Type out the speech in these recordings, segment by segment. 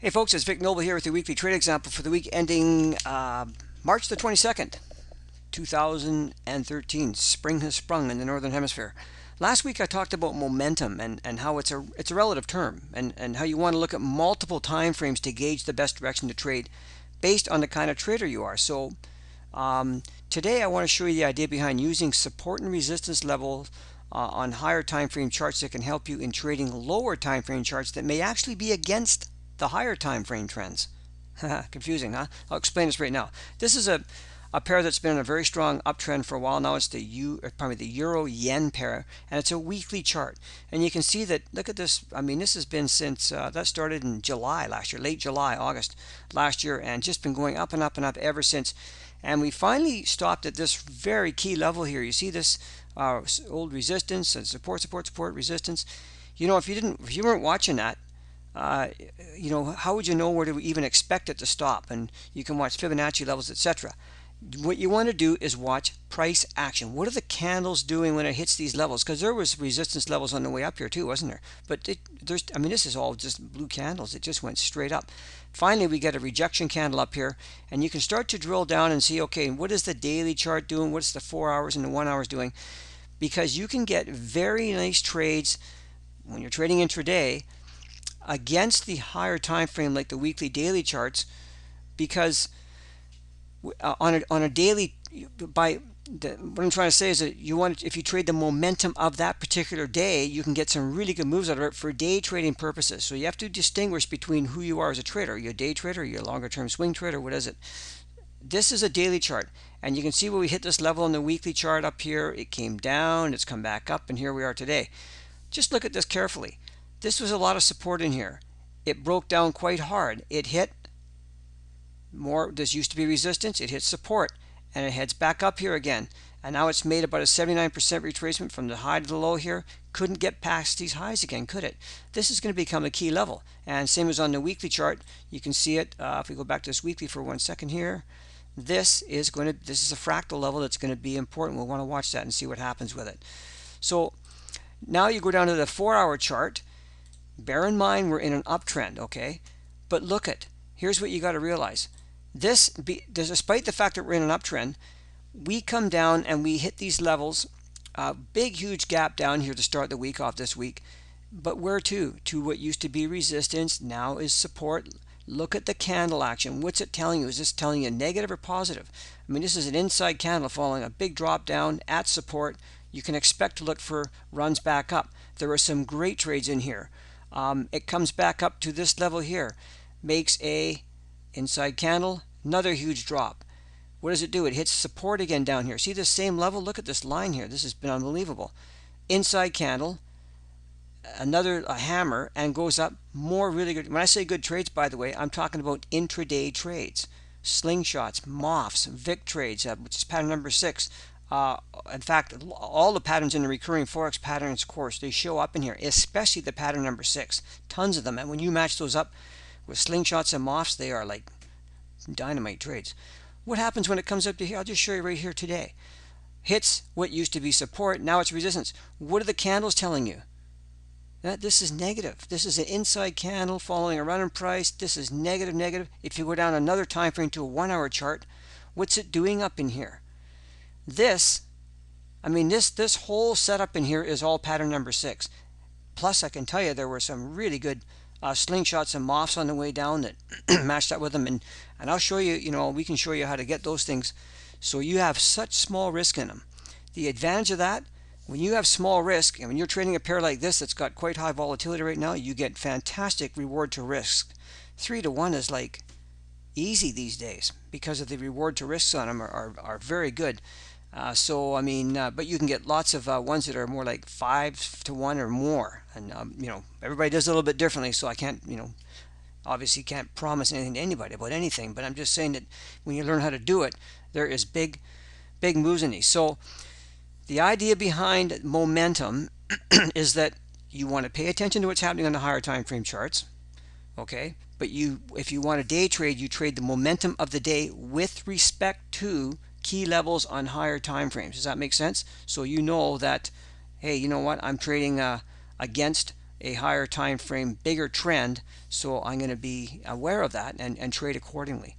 Hey folks, it's Vic Noble here with your weekly trade example for the week ending March the 22nd, 2013. Spring has sprung in the Northern Hemisphere. Last week I talked about momentum and how it's a relative term and how you want to look at multiple time frames to gauge the best direction to trade based on the kind of trader you are. So today I want to show you the idea behind using support and resistance levels on higher time frame charts that can help you in trading lower time frame charts that may actually be against the higher time frame trends. Confusing, huh? I'll explain this right now. This is a pair that's been on a very strong uptrend for a while now. It's the Euro Yen pair, and it's a weekly chart. And you can see that, look at this. I mean, this has been since that started in July last year, late July, August last year, and just been going up and up and up ever since. And we finally stopped at this very key level here. You see this old resistance and support, resistance. You know, if you weren't watching that, you know, how would you know where to even expect it to stop? And you can watch Fibonacci levels, etc. What you want to do is watch price action. What are the candles doing when it hits these levels? Because there was resistance levels on the way up here too, wasn't there? But I mean, this is all just blue candles. It just went straight up. Finally, we get a rejection candle up here, and you can start to drill down and see, okay, what is the daily chart doing? What's the 4 hours and the 1 hours doing? Because you can get very nice trades when you're trading intraday against the higher time frame like the weekly daily charts, because on a daily, what I'm trying to say is that if you trade the momentum of that particular day, you can get some really good moves out of it for day trading purposes. So you have to distinguish between who you are as a trader. Are you a day trader? Are you a longer term swing trader? What is it? This is a daily chart, and you can see where we hit this level on the weekly chart up here. It came down, it's come back up, and here we are today. Just look at this carefully. This was a lot of support in here. It broke down quite hard. It hit more, this used to be resistance, it hit support, and it heads back up here again. And now it's made about a 79% retracement from the high to the low here. Couldn't get past these highs again, could it? This is going to become a key level. And same as on the weekly chart, you can see it. If we go back to this weekly for 1 second here, this is a fractal level that's going to be important. We'll want to watch that and see what happens with it. So now you go down to the 4 hour chart. Bear in mind we're in an uptrend, okay? But look at, here's what you got to realize. Despite the fact that we're in an uptrend, we come down and we hit these levels. Big, huge gap down here to start the week off this week. But where to? To what used to be resistance, now is support. Look at the candle action. What's it telling you? Is this telling you negative or positive? I mean, this is an inside candle following a big drop down at support. You can expect to look for runs back up. There are some great trades in here. It comes back up to this level here, makes a inside candle, another huge drop. What does it do? It hits support again down here. See this same level? Look at this line here. This has been unbelievable. Inside candle, a hammer, and goes up more really good. When I say good trades, by the way, I'm talking about intraday trades, slingshots, MOFs, VIC trades, which is pattern number 6. In fact, all the patterns in the recurring Forex patterns course, they show up in here, especially the pattern number 6. Tons of them. And when you match those up with slingshots and MOFs, they are like dynamite trades. What happens when it comes up to here? I'll just show you right here today. Hits what used to be support, now it's resistance. What are the candles telling you? That this is negative. This is an inside candle following a run in price. This is negative, negative. If you go down another time frame to a 1 hour chart, what's it doing up in here? This whole setup in here is all pattern number 6. Plus, I can tell you there were some really good slingshots and MOFs on the way down that matched up with them, and I'll show you. You know, we can show you how to get those things so you have such small risk in them. The advantage of that, when you have small risk and when you're trading a pair like this that's got quite high volatility right now, you get fantastic reward to risk. 3 to 1 is like easy these days because of the reward to risks on them are very good. So I mean, but you can get lots of ones that are more like 5 to 1 or more, and you know, everybody does it a little bit differently, so I can't, you know, obviously can't promise anything to anybody about anything, but I'm just saying that when you learn how to do it, there is big moves in these. So the idea behind momentum is that you want to pay attention to what's happening on the higher time frame charts, okay? But if you want to day trade, you trade the momentum of the day with respect to key levels on higher time frames. Does that make sense? So you know that, hey, you know what, I'm trading against a higher time frame, bigger trend. So I'm going to be aware of that and trade accordingly.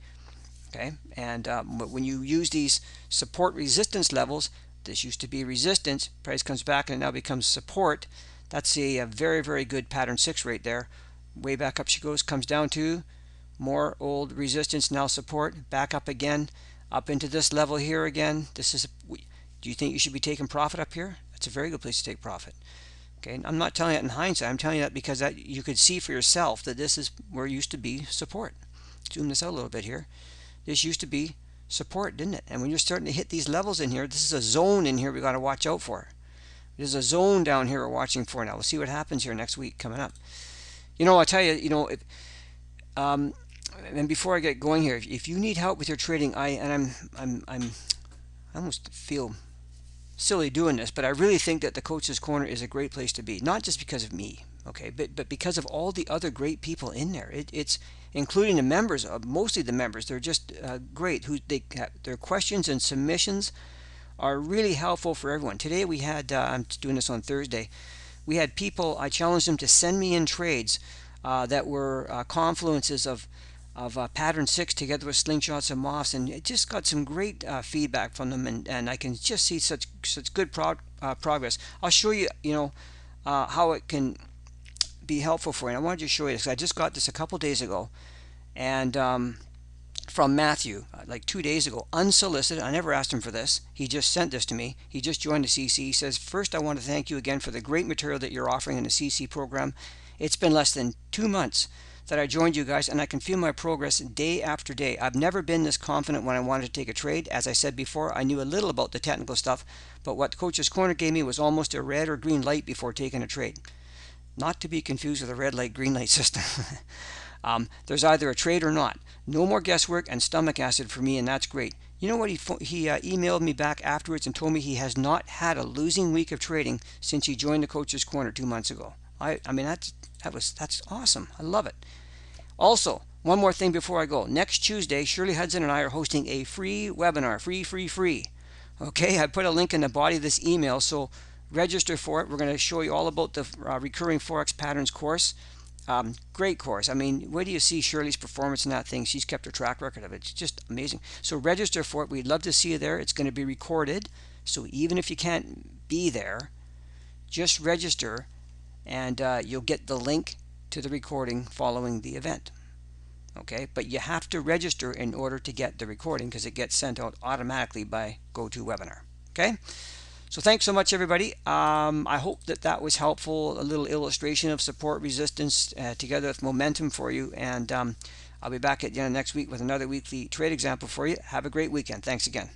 Okay, and when you use these support resistance levels, this used to be resistance, price comes back and it now becomes support. That's a very, very good pattern 6 right there. Way back up she goes, comes down to more old resistance, now support, back up again, up into this level here again. This is, do you think you should be taking profit up here? That's a very good place to take profit. Okay, I'm not telling you that in hindsight, I'm telling you that because that you could see for yourself that this is where it used to be support. Zoom this out a little bit here. This used to be support, didn't it? And when you're starting to hit these levels in here, this is a zone in here we got to watch out for. There's a zone down here we're watching for now. We'll see what happens here next week coming up. I'll tell you, and before I get going here, if you need help with your trading, I almost feel silly doing this, but I really think that the Coach's Corner is a great place to be, not just because of me, okay, but because of all the other great people in there. It's including the members, mostly the members. They're just great. Their questions and submissions are really helpful for everyone. Today we had, I'm doing this on Thursday, we had people, I challenged them to send me in trades that were confluences of pattern 6 together with slingshots and moths, and it just got some great feedback from them, and I can just see such good progress. I'll show you, how it can be helpful for you. And I wanted to show you this. I just got this a couple days ago, and from Matthew, like 2 days ago, unsolicited. I never asked him for this. He just sent this to me. He just joined the CC. He says, first, I want to thank you again for the great material that you're offering in the CC program. It's been less than 2 months that I joined you guys, and I can feel my progress day after day. I've never been this confident when I wanted to take a trade. As I said before, I knew a little about the technical stuff, but what Coach's Corner gave me was almost a red or green light before taking a trade. Not to be confused with a red light, green light system. There's either a trade or not. No more guesswork and stomach acid for me, and that's great. You know what? He emailed me back afterwards and told me he has not had a losing week of trading since he joined the Coach's Corner 2 months ago. I mean, that's awesome. I love it. Also, one more thing before I go. Next Tuesday, Shirley Hudson and I are hosting a free webinar. Free. Okay, I put a link in the body of this email, so register for it. We're going to show you all about the recurring Forex patterns course. Great course. I mean, where do you see Shirley's performance in that thing? She's kept her track record of it. It's just amazing. So register for it. We'd love to see you there. It's going to be recorded, so even if you can't be there, just register, and you'll get the link to the recording following the event. Okay, but you have to register in order to get the recording because it gets sent out automatically by GoToWebinar. Okay, so thanks so much, everybody. I hope that was helpful. A little illustration of support resistance together with momentum for you, and I'll be back at the end of next week with another weekly trade example for you. Have a great weekend. Thanks again.